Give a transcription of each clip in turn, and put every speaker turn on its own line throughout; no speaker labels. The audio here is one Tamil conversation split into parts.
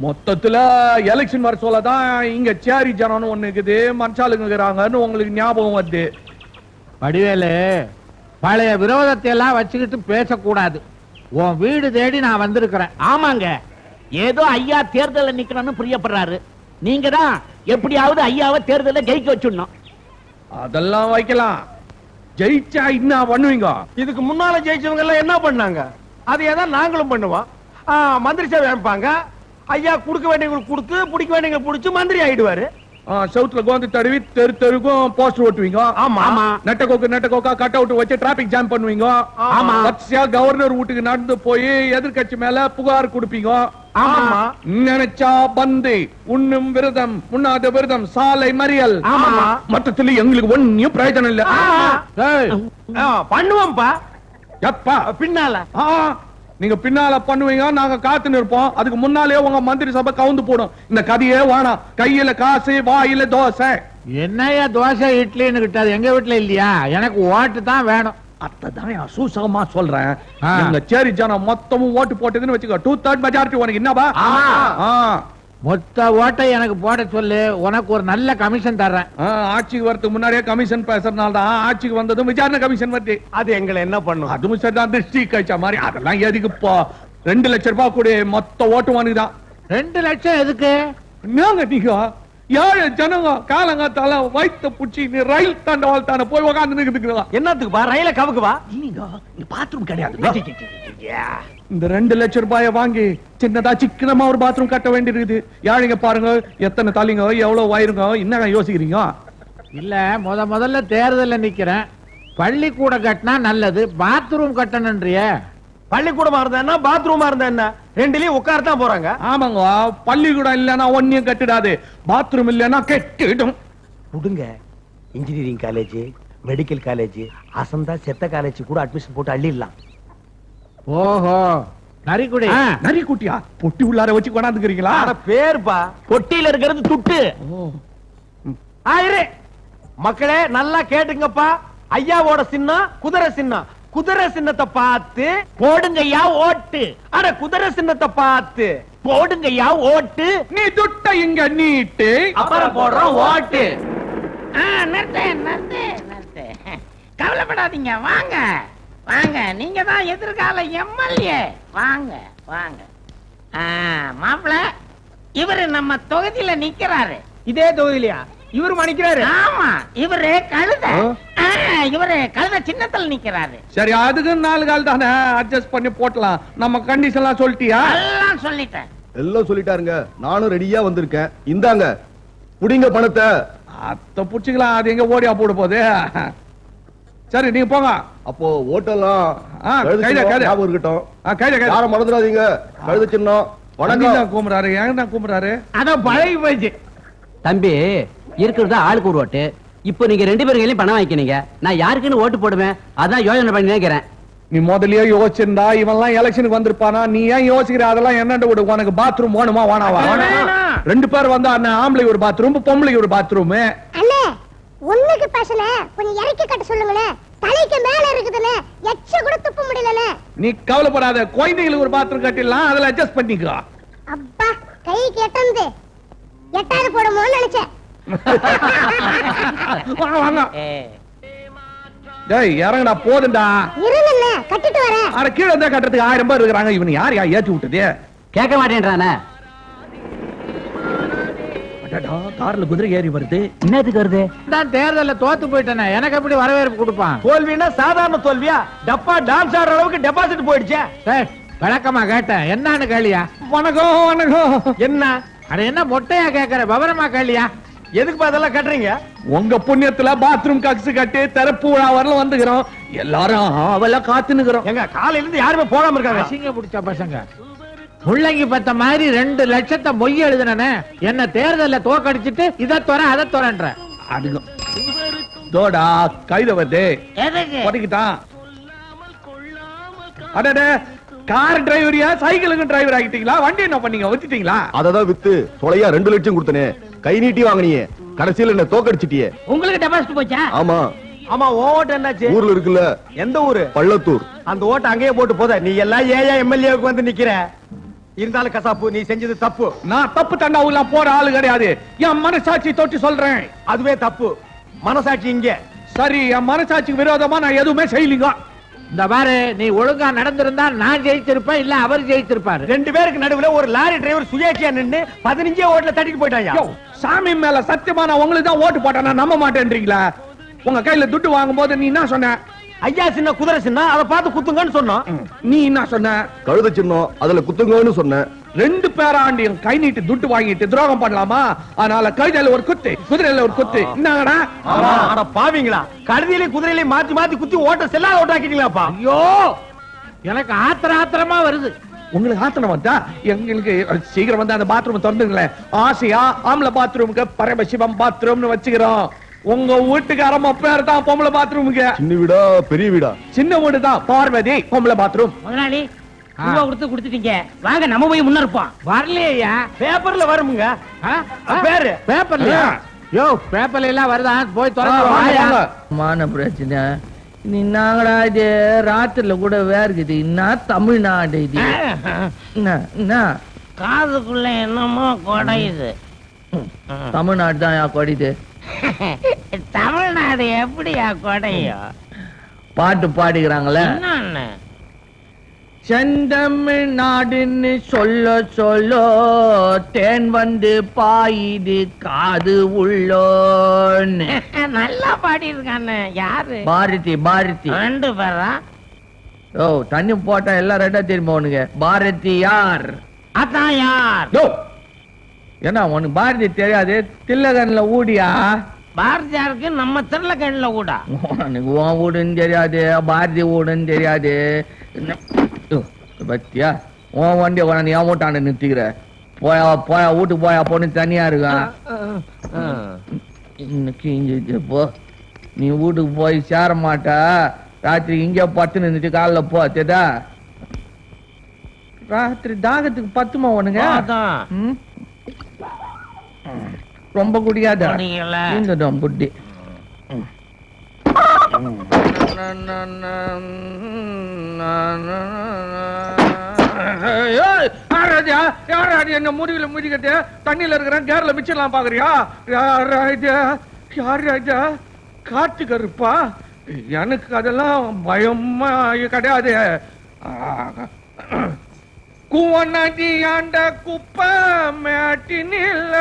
மொத்தத்துல எலெக்ஷன் வர சொல்லதான் இங்க சேரி ஜனம்னு ஒண்ணு இருக்குது, மனுஷாளுங்க இருக்கிறாங்கன்னு உங்களுக்கு ஞாபகம் வருது.
வடிவேலு, பழைய விரோதத்தை எல்லாம் வச்சுக்கிட்டு பேசக்கூடாது. உன் வீடு தேடி நான் வந்திருக்கிறேன்.
ஆமாங்க, ஏதோ ஐயா தேர்தலில் நிக்கணும்னு பிரியப்படுறாரு. நீங்க தான் எப்படியாவது ஐயாவை தேர்தலில் ஜெயிக்க வச்சுடணும்.
அதெல்லாம் வைக்கலாம். ஜெயிச்சா என்ன பண்ணுவீங்க?
இதுக்கு முன்னால ஜெயிச்சவங்க எல்லாம் என்ன பண்ணாங்க? அதையே தான் நாங்களும் பண்ணுவோம். மந்திரி சேவை அமைப்பாங்க. ஐயா குடுக்க வேண்டியவங்களுக்கு கொடுத்து, பிடிக்க வேண்டியவங்களுக்கு பிடிச்சு மந்திரி ஆயிடுவாரு.
சவுத்ல கோந்து தடவி தெரு தெருக்கும் போஸ்டர் ஓட்டுவீங்க.
ஆமா.
நெட்டக்கோக்கா கட் அவுட் வச்சு டிராபிக் ஜாம் பண்ணுவீங்க.
ஆமா.
வரிசையா கவர்னர் வீட்டுக்கு நடந்து போய் எதிர்கட்சி மேல புகார் கொடுப்பீங்க.
ஆமா.
நினைச்சா பந்து, உண்ணும் விரதம், உண்ணாத விரதம், சாலை மறியல்.
ஆமா.
மொத்தத்துல எங்களுக்கு ஒன்னும் பிரயோஜனம் இல்ல.
பண்ணுவோம்ப்பா.
எப்பா?
பின்னால.
நீங்க பின்னால பண்ணுவீங்க, நாங்க காத்து நிற்போம். அதுக்கு முன்னாலே உங்க மந்திரி சபை கவுந்து போடும். இந்த கதையே வேணாம். கையில காசு, வாயில தோசை.
என்னையா தோசை இட்லின்னு கிட்டாது? எங்க வீட்டுல இல்லையா? எனக்கு ஓட்டு தான் வேணும்.
அதான் சூசகமா சொல்றேன். எங்க சேரி ஜனம் மொத்தமும் ஓட்டு போட்டதுன்னு வச்சுக்கோ, 2/3 மெஜாரிட்டி உனக்கு என்னவா?
மொத்த ஓட்டை எனக்கு போட சொல்லு, உனக்கு ஒரு நல்ல கமிஷன் தர்றேன்.
ஆட்சிக்கு வரதுக்கு முன்னாடியே கமிஷன் பேசுறதுனால தான் ஆட்சிக்கு வந்ததும் விசாரணை கமிஷன் வருது.
அது எங்களை என்ன பண்ணும்?
அதுவும் சரிதான், திருஷ்டி கழிச்ச மாதிரி. அதெல்லாம் எதுக்கு? 2 லட்சம் ரூபாய் கூட மொத்த ஓட்டு வாங்குதான்.
2 லட்சம் எதுக்கு?
என்னங்க நீங்க 7 ஜனங்க காலங்காத்தால வயிற்ற புடிச்சு ரயில் தாண்டவாள் தானே போய் உக்காந்து நிக்குதுங்களா?
என்னத்துக்குப்பா? ரயில கவுக்குவா?
பாத்ரூம் கிடையாது.
இந்த 2 லட்சம் ரூபாய வாங்கி சின்னதா சிக்கனமா ஒரு பாத்ரூம் கட்ட வேண்டியிருக்குது. யாழிங்க பாருங்க, எத்தனை தலைங்க, எவ்வளவு வயிறுங்க. என்ன யோசிக்கிறீங்க?
இல்ல, முதல்ல தேர்தல்ல நிக்கிறேன். பள்ளிக்கூட கட்டினா நல்லது, பாத்ரூம் கட்டணும்ன்றிய.
பள்ளிக்கூடமா இருந்தா என்ன, பாத்ரூமா இருந்தா என்ன, ரெண்டுலயும் உட்காரத்தான் போறாங்க.
ஆமாங்க, பள்ளிக்கூடம் இல்லன்னா ஒன்னியும் கட்டிடாது, பாத்ரூம் இல்லன்னா கெட்டிடும்.
விடுங்க, இன்ஜினியரிங் காலேஜ், மெடிக்கல் காலேஜ், அசந்தா செத்த காலேஜ் கூட அட்மிஷன் போட்டு அள்ளிடலாம்.
ஓஹோ, நரிக்குடி.
நரிக்குட்டியா? பொட்டி உள்ளார வச்சு கொண்டாந்துக்கிறீங்களா?
பேருப்பா.
பொட்டியில இருக்கிறது துட்டு.
மக்களே நல்லா கேட்டுங்கப்பா. ஐயாவோட சின்னம் குதிரை சின்னம். குதிரை சின்னத்தை பார்த்து
போடுங்கய்யா ஓட்டு.
அட குதிரை சின்னத்தை பார்த்து
போடுங்கய்யா ஓட்டு.
நீ துட்ட இங்க நீட்டு,
அப்புறம் போடுறோம் ஓட்டு.
நிறுத்து. கவலைப்படாதீங்க, வாங்க வாங்க. நீங்க தான் எதிர்கால எம்எல்ஏ. வாங்க வாங்க. மாப்பிள்ள, இவரு நம்ம தொகுதியில நிக்கிறாரு.
இதே தொகுதியிலயா இவரு மணிக்கிறாரு?
ஆமா, இவரு கழுத. இவரு கழுத சின்னத்துல நிக்கிறாரு.
சரி, அதுக்கு 4 கால் தானே, அட்ஜஸ்ட் பண்ணி போட்டலாம். நம்ம கண்டிஷன் எல்லாம் சொல்லிட்டியா?
எல்லாம் சொல்லிட்டேன்.
எல்லாம் சொல்லிட்டாருங்க. நானும் ரெடியா வந்திருக்கேன். இந்தாங்க, புடிங்க பணத்தை.
அத புடிச்சுக்கலாம். அது எங்க ஓடியா போட போகுது? சரி, நீங்க போங்க.
அப்போ ஓட்டெல்லாம் இருக்கட்டும். யாரும் மறந்துடாதீங்க. கழுத சின்னம். வணக்கம்.
கூப்பிடுறாரு. ஏன் கூப்பிடுறாரு?
அதான் பழகி போயிடுச்சு.
தம்பி, இருக்கிறதா ஆளுக்கு ஒரு ஓட்டு. இப்போ நீங்க 2 பேரும் பணம் வாங்கிக்கிறீங்க. நான் யாருக்குன்னு ஓட்டு போடுவேன், அதான் யோசனை பண்ணி நினைக்கிறேன்.
நீ முதல்லயே யோசிச்சிருந்தா இவன்லாம் எலெக்ஷனுக்கு வந்திருப்பானா? நீ ஏன் யோசிக்கிற? அதெல்லாம் என்னண்டு விடு. உனக்கு பாத்ரூம் வேணுமா வேணாவா? 2 பேர் வந்தா ஆம்பளை ஒரு பாத்ரூம், பொம்பளைக்கு ஒரு பாத்ரூம்.
அண்ணே, ஒண்ணுக்கு பேசல, கொஞ்சம் இறக்கி கட்ட சொல்லுங்களே. தலைக்கு மேல இருக்குதுனே, எச்ச கூட துப்ப முடியலனே.
நீ கவலைப்படாத, குழந்தைகளுக்கு ஒரு பாத்ரூம் கட்டிடலாம். அதுல அட்ஜஸ்ட் பண்ணிக்கோ.
அப்பா, கைக்கு எட்டந்து எட்டாவது போடுமோன்னு நினைச்சேன்.
வாங்க. டேய், இறங்கடா, போதுண்டா.
இருங்கண்ணே, கட்டிட்டு வரேன்.
அட, கீழ இருந்தா கட்டுறதுக்கு 1000 பேர் இருக்காங்க. இவன் யார் ஏத்தி விட்டது?
கேட்க மாட்டேன்றானே.
கார்ல குதிரை ஏறி வருது.
என்னத்துக்கு வருது?
நான் தேர்தல்ல தோத்து போயிட்டேனே, எனக்கு எப்படி வரவேற்பு கொடுப்பான்?
தோல்வினா சாதாரண தோல்வியா? டப்பா டான்ஸ் ஆடுற அளவுக்கு டெபாசிட் போயிடுச்சே.
விளக்கமா கேட்டேன், என்னன்னு கேளியா?
வணக்கம் வணக்கம்.
என்ன
அட, என்ன மொட்டையா கேக்குற? விவரமா கேளியா?
எதுக்கு அதெல்லாம் கட்டுறீங்க?
உங்க புண்ணியத்துல பாத்ரூம் கக்ஸ் கட்டி திறப்பு விழா வரல வந்துக்கிறோம். எல்லாரும் அவள காத்து நிக்கிறோம்.
எங்க காலையில இருந்து யாருமே போகாம இருக்காங்க.
அசிங்க பிடிச்ச பசங்க. முள்ளங்கி பத்த மாதிரி 2 லட்சத்தை மொய் எழுதுனே. என்ன தேர்தல்ல தோக்கடிச்சிட்டு இதை தொற அதை தொறன்ற.
அதுக்கு தோடா கைத வருது.
எதுக்கு?
படிக்கிட்டான். அடடே, கார் டிரைவரியா சைக்கிளுக்கு டிரைவர் ஆகிட்டீங்களா? வண்டி என்ன பண்ணீங்க? வித்துட்டீங்களா?
அததான் வித்து தொலையா 2 லட்சம் கொடுத்தனே. கை நீட்டி வாங்கினியே, கடைசியில என்ன தோக்கடிச்சிட்டியே.
உங்களுக்கு டெபாசிட் போச்சா?
ஆமா.
ஆமா, ஓட்டு என்னாச்சு?
ஊர்ல இருக்குல்ல.
எந்த ஊரு?
பள்ளத்தூர்.
அந்த ஓட்டு அங்கேயே போட்டு போத. நீ எல்லாம் ஏயா எம்எல்ஏவுக்கு வந்து நிக்கிற? இருந்தாலும் கசாப்பு நீ செஞ்சது தப்பு.
நான் தப்பு தண்டாவுலாம் போற ஆளு கிடையாது. என் மனசாட்சி தொட்டு சொல்றேன்.
அதுவே தப்பு. மனசாட்சி இங்க.
சரி, என் மனசாட்சிக்கு விரோதமா நான் எதுவுமே செய்யலீங்க.
இந்த பாரு, நீ ஒழுங்கா நடந்திருந்தா நான் ஜெயிச்சிருப்பேன், இல்ல அவர் ஜெயிச்சிருப்பாரு.
2 பேருக்கு நடுவுல ஒரு லாரி டிரைவர் சுயேட்சையா நின்னு 15 ஓட்டுல தட்டிட்டு போயிட்டாயா.
சாமி மேல சத்தியமா நான் உங்களுக்கு தான் ஓட்டு போட்டேன், நான் நம்ப மாட்டேன்றீங்களா? உங்க கையில துட்டு வாங்கும் போது நீ என்ன சொன்ன?
ஐயா சின்ன குதிரை சின்ன, அதை பார்த்து குத்துங்கன்னு சொன்னோம்.
நீ என்ன சொன்ன?
கழுத சின்னம் அதுல குத்துங்கன்னு சொன்னேன்.
2 பேராண்டி கை நீட்டு துட்டு வாங்கிட்டு துரோகம் பண்ணலாமா? அதனால கழுதையில ஒரு குத்து, குதிரையில ஒரு குத்து. என்னங்கடா?
அட பாவீங்களா, கழுதையிலே குதிரையிலே மாத்தி மாத்தி குத்தி ஓட்ட செல்லாத ஓட்டாக்கிட்டீங்களாப்பா.
ஐயோ, எனக்கு ஆத்திரமா வருது.
உங்களுக்கு ஆத்தனம் வந்தா எங்களுக்கு சீக்கிரம் வந்து அந்த பாத்ரூம் திறந்துங்களேன். ஆசையா ஆம்பளை பாத்ரூமுக்கு பரமசிவம் பாத்ரூம்னு வச்சுக்கிறோம். உங்க வீட்டுக்காரம்மா பேர் தான் பொம்பளை பாத்ரூமுக்கு.
சின்ன வீடா பெரிய வீடா?
சின்ன வீடு தான், பார்வதி பொம்பளை பாத்ரூம்.
முதலாளி ரூபா கொடுத்துட்டீங்க, வாங்க நம்ம போய் முன்ன இருப்போம்.
வரலையா?
பேப்பர்ல வருமுங்க பேரு.
பேப்பர்ல? யோ, பேப்பர்ல எல்லாம் வருதா? போய்
வாங்க.
மான பிரச்சனை நீ நாங்கடா இது ராத்திரில கூட வேர்க்குது. என்ன தமிழ்நாடு இது? என்ன
காதுக்குள்ள என்னமோ கொடையுது.
தமிழ்நாடு தான் யா கொடிது.
தமிழ்நாடு எப்படியா கொடையும்?
பாட்டு பாடிக்கிறாங்களே,
என்னன்னு
செந்தமிழ்நாடுன்னு சொல்ல சொல்ல தேன் வந்து பாயுது காது உள்ளோன்னு.
நல்லா பாடி இருக்கானே. யாரு?
பாரதி. பாரதி
2 பேரா?
ஓ, தண்ணி போட்டா எல்லாம் ரெண்டா திரும்ப உனக்கு. பாரதி யார்?
அதான் யார்?
ஏன்னா உனக்கு பாரதி தெரியாது? தில்லகன்ல ஊடியா?
பாரதியாருக்கு நம்ம திருளக்கண்ணில ஊடா.
உனக்கு உன் வீடுன்னு தெரியாது, பாரதி வீடுன்னு தெரியாது. பத்தியா, உன் வண்டிய கொண்டாந்து என் வீட்டாண்ட நிறுத்திக்கிற. போயா போயா வீட்டுக்கு போயா, பொண்ணு தனியா இருக்கான். இன்னைக்கு இங்க போ, நீ வீட்டுக்கு போய் சேர மாட்டா. ராத்திரி இங்க பத்து நின்றுட்டு காலைல போ. தேதா ராத்திரி தாகத்துக்கு பத்துமா உனங்க? ரொம்ப குடியாத புட்டி.
என்ன முடிவுல முடிக்கிட்டு தண்ணியில இருக்கிறேன், கேரள மிச்சலாம் பாக்குறியா? யார் ராஜா? காட்டு கருப்பா? எனக்கு அதெல்லாம் பயமா கிடையாது. குவநதி ஆண்ட குப்பை மேட்டினில்ல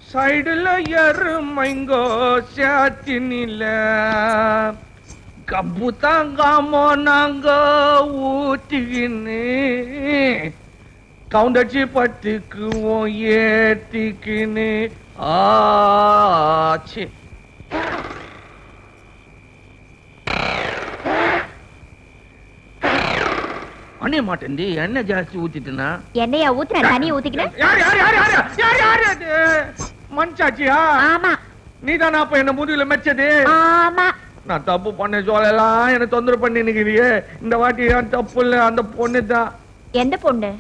சைடுல எருமைங்கோ சாத்தினில்ல கப்பு தாங்காமோ நாங்க ஊட்டிக்கின்னு கவுண்டச்சி பத்துக்குவோம் ஏத்திக்கின்னு ஆச்சு. அண்ணே மாட்டேன்டி, எண்ணெய் ஜாஸ்தி ஊத்திட்டுனா.
எண்ணெயா ஊத்துற? தண்ணிய ஊத்திக்கிறேன்.
மஞ்சாச்சியா?
ஆமா.
நீதானா அப்ப என்ன முதுகுல மெச்சது?
ஆமா.
நான் தப்பு பண்ண சொல்லலாம், என்ன தொந்தரவு பண்ணி நிக்கிறியே. இந்த வாட்டி தப்பு இல்ல, அந்த பொண்ணு தான்.
எந்த பொண்ணு?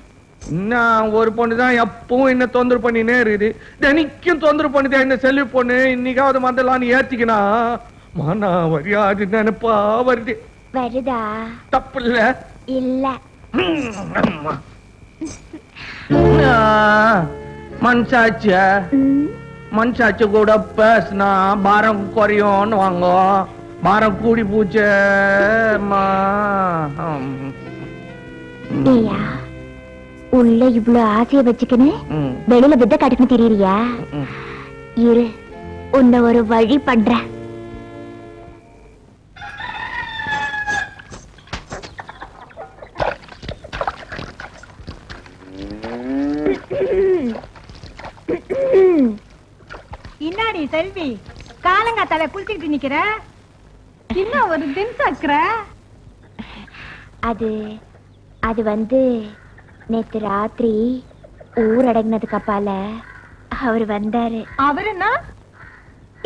இன்னும் ஒரு பொண்ணு தான் எப்பவும் என்ன தொந்தரவு பண்ணினே இருக்குது. தினைக்கும் தொந்தரவு பண்ணிதான் என்ன செல்வி பொண்ணு. இன்னைக்காவது மந்தலாம் ஏத்திக்கினா மானா வரியாது நினைப்பா வருது.
வருதா?
தப்பு இல்ல.
இல்ல.
மனசாட்சிய மனசாட்சி கூட பேசினா பாரம் குறையும் வாங்க. பாரம் கூடி பூச்சே.
உள்ள இவ்வளவு ஆசைய வச்சுக்கின்னு வெளியில வித்த காட்டுக்கு தெரியறியா? இரு, உன்னை ஒரு வழி பண்றேன்.
இன்னாடி செல்வி, காலங்காத்தால குளிச்சுக்கிட்டு நிக்கிற, இன்னும் ஒரு தின்சாக்குற.
அது வந்து நேத்து ராத்திரி ஊரடங்கினதுக்கு அப்பால அவரு வந்தாரு.
அவருன்னா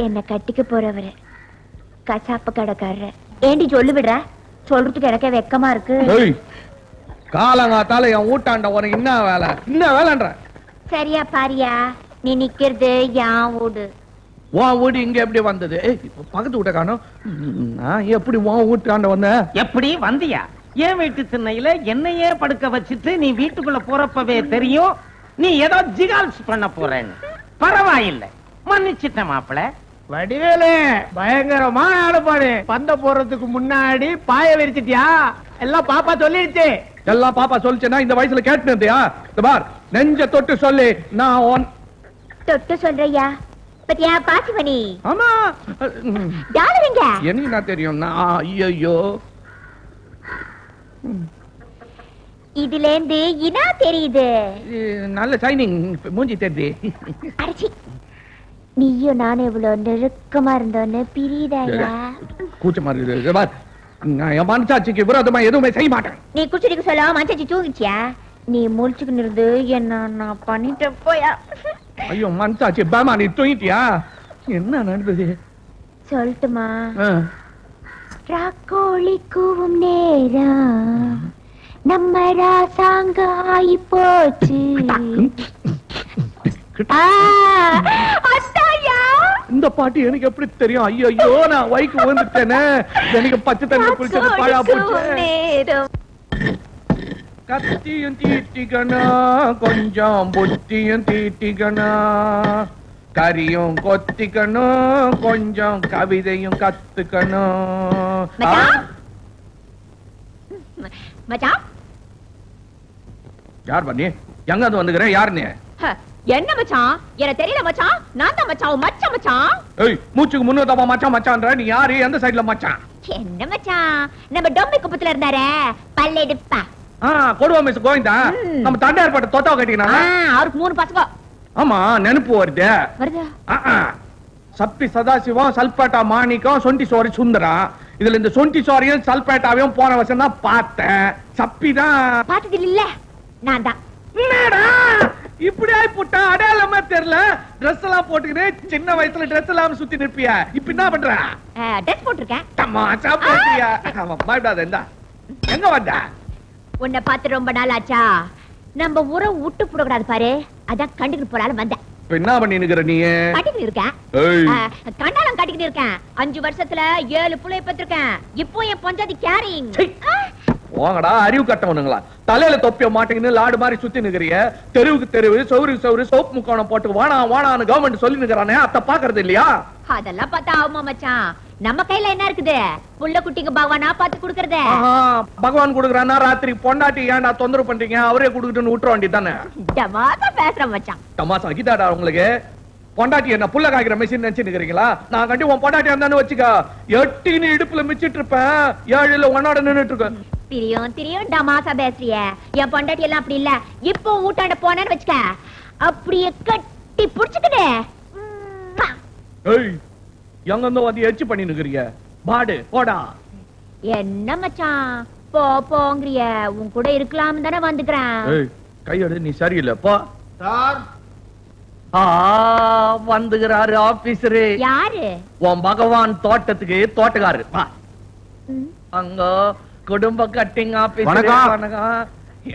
என்ன கட்டிக்க போறவரு, கசாப்பு கடைக்காரரு. ஏண்டி சொல்லு விடுற? சொல்றதுக்கு எனக்கே வெக்கமா இருக்கு.
காலங்காத்தால என் ஊட்டாண்ட உனக்கு என்ன வேலை? என்ன வேலைன்ற?
சரியா பாரியா, நீ நிக்கிறது என் வீடு.
உன் வீடு இங்க எப்படி வந்தது? பக்கத்து வீட்டை காணோம். எப்படி உன் வீட்டாண்ட வந்த?
எப்படி வந்தியா?
என் வீட்டு திண்ணையில என்னையே படுக்க வச்சுட்டு நீ வீட்டுக்குள்ள போறப்பவே தெரியும் நீ ஏதோ ஜிகால்ஸ் பண்ண போறேன்னு. பரவாயில்லை, மன்னிச்சிட்டேன் மாப்பிள.
வடிவேலு பயங்கரமான ஆளுபாடு. பந்த போறதுக்கு முன்னாடி பாய விரிச்சிட்டியா? எல்லாம் பாப்பா சொல்லிடுச்சு.
எல்லாம் பாப்பா சொல்லிச்சேன்னா இந்த வயசுல கேட்டுனதையா? பார், நெஞ்ச தொட்டு சொல்லி நான்
தொட்டு சொல்றியா? பத்தியா பாசிமணி?
ஆமா.
டாலருங்க
எனக்கு நான் தெரியும். ஐயோ,
இதுல இருந்து இனா தெரியுது.
நல்ல ஷைனிங் மூஞ்சி தெரியுது.
அடச்சி, நீயும் நானும் இவ்வளவு நெருக்கமா இருந்தோன்னு பிரியுதாயா?
கூச்சமா இருக்குது. பார், நான் என் மனசாட்சிக்கு விரோதமா எதுவுமே செய்ய மாட்டேன்.
நீ குச்சிடிக்கு சொல்ல மனசாட்சி தூங்கிச்சியா? நீ முழிச்சுக்கின்னு இருந்து என்ன நான் பண்ணிட்டு போயா?
ஐயோ மனசாட்சி பாமா, நீ தூங்கிட்டியா? என்ன நடந்தது
சொல்லட்டுமா? ராக்கோழி கூவும் நேரம் நம்ம ராசாங்க ஆயி போச்சு.
இந்த பாட்டு எனக்கு எப்படி தெரியும்? ஐயோ, நான் வைக்கு வந்துட்டேனே. எனக்கு பச்சை தண்ணி குளிச்சது பாழா போச்சு. கத்தியும் தீட்டிக்கணும், கொஞ்சம் புத்தியும் தீட்டிக்கணும், கரியும் கொத்திக்கணும், கொஞ்சம் கவிதையும் கத்துக்கணும். யார் பண்ணி எங்க அது வந்துக்கிறேன்? யாருன்னு?
என்ன மச்சான்? எனக்கு தெரியல மச்சான். நான் தான் மச்சான், மச்சான் மச்சான்.
ஏய், மூச்சுக்கு முன்னூத்தமா மச்சான் மச்சான்ற நீ யாரு? எந்த சைடுல மச்சான்?
என்ன மச்சான், நம்ம டொம்பி குப்பத்துல இருந்தாரே பல்லெடுப்பா.
கொடுவா மிஸ் கோவிந்தா, நம்ம தண்டையார் பாட்ட தொத்தா கட்டினா
அவருக்கு 3 பசங்க.
ஆமா, நினைப்பு வருது. சப்பி சதாசிவம், சல்பேட்டா மாணிக்கம், சொண்டி சோரி சுந்தரம். இதுல இந்த சொண்டி சோரியும் சல்பேட்டாவையும் போன வருஷம் தான் பார்த்தேன். சப்பி தான்
பார்த்தது இல்ல. நான் தான்.
இப்படி ஆயி போட்டா அடையாளமா தெரியல. ட்ரெஸ் எல்லாம் போட்டுக்கிட்டு சின்ன வயசுல ட்ரெஸ் எல்லாம் சுத்தி நிற்பியா? இப்ப என்ன பண்ற?
ட்ரெஸ் போட்டிருக்கேன்.
தமாஷா போட்டியா? பயப்படாத. இந்த எங்க வந்த?
உன்னை பார்த்து ரொம்ப நாள் ஆச்சா. நம்ம ஊரை விட்டு போடக்கூடாது பாரு, அதான் கண்டுக்கிட்டு போறாலும் வந்தேன்.
என்ன பண்ணி நிக்கிற நீ?
கட்டிக்கிட்டு இருக்கேன். கண்ணாலம் கட்டிக்கிட்டு இருக்கேன். 5 வருஷத்துல 7 புள்ளைய பெற்றிருக்கேன். இப்போ என் பஞ்சாதி கேரிங்.
போங்கடா அறிவு கட்டவனுங்களா. தலையில தொப்பிய மாட்டேங்கன்னு லாடு மாதிரி சுத்தி நிக்கிறிய. தெருவுக்கு தெருவு, சௌருக்கு சௌரு, சோப்பு முக்கோணம் போட்டு வானா வானான்னு கவர்மெண்ட் சொல்லி நிக்கிறானே, அத பாக்குறது இல்லையா?
அதெல்லாம் பார்த்தா ஆகுமா மச்சான்? நம்ம கையில என்ன இருக்குது? புள்ள குட்டிக்கு பகவானா பாத்து குடுக்கறதே.
பகவான் குடுக்கறானா? ராத்திரி பொண்டாட்டி ஏன்டா தொந்தரவு பண்றீங்க? அவரே குடுக்கட்டுன்னு விட்டுற வேண்டியதானே.
டமாசா பேசுற மச்சான்.
டமாசா கிதாடா உங்களுக்கு? பொண்டாட்டி என்ன புள்ள காய்க்கிற மெஷின் நினைச்சு நிக்கிறீங்களா? நான் கட்டி உன் பொண்டாட்டி இருந்தான்னு வச்சுக்க, 8 இடுப்புல மிச்சிட்டு இருப்பேன். 7 ஒன்னோட நின்னுட்டு இருக்கேன்.
தெரியும் தெரியும், டமாசா பேசுறிய. என் பொண்டாட்டி எல்லாம் அப்படி இல்ல. இப்போ ஊட்டாண்ட போனேன்னு வச்சுக்க, அப்படியே கட்டி புடிச்சுக்கிட்டே.
எங்க இருந்து வந்து எச்சு பண்ணி நிக்கிறீங்க? பாடு போடா.
என்ன மச்சான் போ போங்கறிய? உன் கூட இருக்கலாம் தானே வந்துக்கிறேன்.
கையெடு, நீ சரியில்லை போ.
சார்
வந்துகிறாரு ஆபீசரு.
யாரு?
உன் பகவான் தோட்டத்துக்கு தோட்டக்காரு. அங்க குடும்ப கட்டிங் ஆபீஸ். வணக்கம்.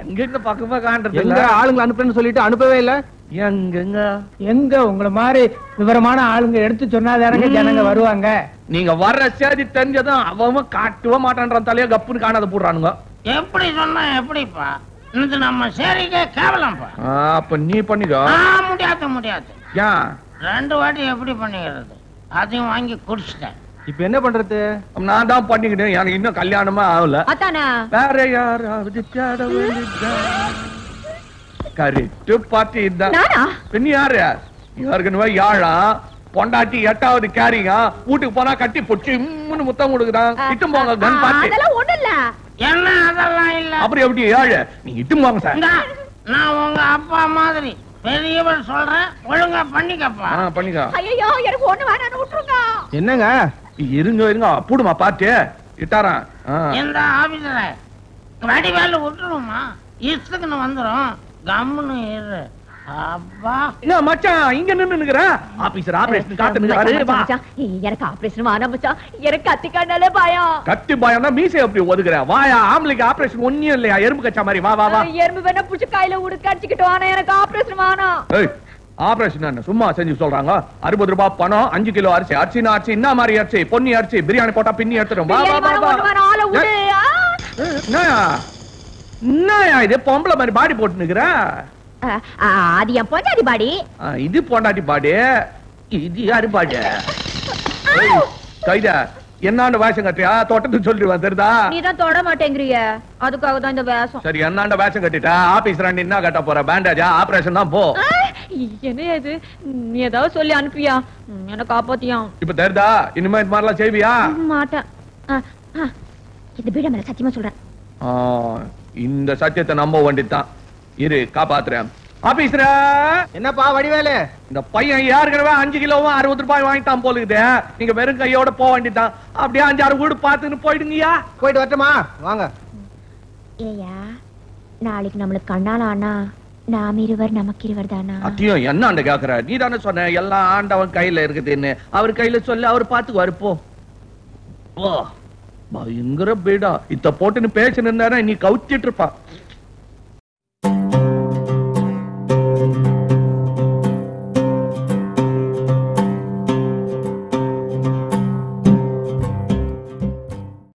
எங்க பக்கமா காண்றது?
எங்க ஆளுங்க அனுப்புறேன்னு சொல்லிட்டு அனுப்பவே இல்ல.
எங்க உங்களை மாதிரி விவரமான ஆளுங்க எடுத்து சொன்னாதானங்க ஜனங்க வருவாங்க.
நீங்க வர்ற சேதி தெரிஞ்சதும் அவன் காட்டவே மாட்டான்றான். தலைய கப்புன்னு காணாத போடுறானுங்க.
எப்படி சொன்னா எப்படிப்பா? இது நம்ம சரிக்கே கேவலம்ப்பா.
அப்ப நீ பண்ணிக்கோ.
முடியாது முடியாது.
ஏன்?
2 வாட்டி எப்படி பண்ணிக்கிறது? அதையும் வாங்கி குடிச்சிட்டேன்.
இப்ப என்ன பண்றது?
நான் தான் பண்ணிக்கிட்டேன். எனக்கு இன்னும் கல்யாணமா ஆகல. வேற யாராவது தேட வேண்டியதா? கரெக்ட் பாட்டி இதான். பின்ன யாரு? யாருக்குன்னு யாழா பொண்டாட்டி 8வது கேரிங்க. வீட்டுக்கு போனா கட்டி பொச்சு முத்தம் கொடுக்குறான். இட்டும் போங்க கன் பாட்டி.
அதெல்லாம் ஒண்ணு இல்ல.
என்ன அதெல்லாம் இல்ல.
அப்புறம் எப்படி ஏழு? நீங்க இட்டும் போங்க சார்.
நான் உங்க அப்பா மாதிரி பெரியவன் சொல்றேன், ஒழுங்கா பண்ணிக்கப்பா.
பண்ணிக்கோ.
ஐயோ எனக்கு ஒண்ணு வேணான்னு விட்டுருங்க.
என்னங்க? இருங்க இருங்க, பூடுமா பாட்டு இட்டாரான்.
எந்த ஆபீசர வடிவேலு விட்டுருமா? இஷ்டத்துக்கு வந்துரும். கம்முன்னு இரு. அப்பா
என்ன மச்சான் இங்க நின்னு நிக்கிற? ஆபீசர் ஆபரேஷன் காட்டுறாரு.
எனக்கு ஆபரேஷன் வேணாம் மச்சான். எனக்கு கத்தி கண்ணாலே பயம்.
கத்தி பயம்னா மீசை எப்படி ஒதுக்குற? வாயா, ஆம்பளைக்கு ஆபரேஷன் ஒண்ணும் இல்லையா? எறும்பு கச்சா மாதிரி. வா வா வா.
எறும்பு வேணா புடிச்சு கையில உடுக்க அடிச்சுக்கிட்டு வானா. எனக்கு ஆபரேஷன் வேணாம்.
ஆபரேஷன் என்ன சும்மா செஞ்சு சொல்றாங்க? 60 ரூபாய் பணம், 5 கிலோ அரிசி. அரிசினா அரிசி, என்ன மாதிரி அரிசி? பொன்னி அரிசி. பிரியாணி போட்டா பின்னி எடுத்துடும். வா வா வா. என்னயா இது பொம்பளை மாதிரி பாடி போட்டு நிக்கிற?
அது என் பொண்டாடி பாடி.
இது பொண்டாட்டி பாடி, இது யாரு பாடி? கைதா என்னாண்ட வேஷம் கட்டியா? தொட்டது சொல்லிடுவேன் தெரியுதா?
நீதான் தொட மாட்டேங்கிறிய, அதுக்காக தான் இந்த வேஷம்.
சரி என்னாண்ட வேஷம் கட்டிட்டா ஆபீஸ் ராண்டி என்ன கட்ட போற? பேண்டேஜா? ஆபரேஷன் தான் போ.
என்ன இது, நீ ஏதாவது சொல்லி அனுப்பியா? என்ன காப்பாத்தியா?
இப்ப தெரியுதா? இனிமே இது மாதிரிலாம் செய்வியா?
மாட்டேன். இந்த பீட மேல சத்தியமா சொல்றேன்.
இந்த சத்தியத்தை நம்ப வேண்டியதுதான். இரு காப்பாத்துறேன். ஆபீஸ்ரா
என்னப்பா வடிவேலு?
இந்த பையன் ஏற்கனவே 5 கிலோவும் 60 ரூபாய் வாங்கிட்டான் போலுக்குது. நீங்க வெறும் கையோட போக வேண்டியதான். அப்படியே 5-6 வீடு பார்த்துன்னு போயிடுங்கயா.
போயிட்டு வரட்டுமா? வாங்க.
ஏயா, நாளைக்கு நம்மளுக்கு கண்ணால ஆனா நாம் இருவர் நமக்கு இருவர் தானா?
அத்தியம் என்ன ஆண்ட கேக்குற? நீ தானே சொன்ன எல்லாம் ஆண்டவன் கையில இருக்குதுன்னு. அவர் கையில சொல்லி அவர் பாத்துக்குவாரு. போ பயங்கர பீடா. இத்த போட்டுன்னு பேசினு இருந்தா நீ கவுத்திட்டு இருப்பா.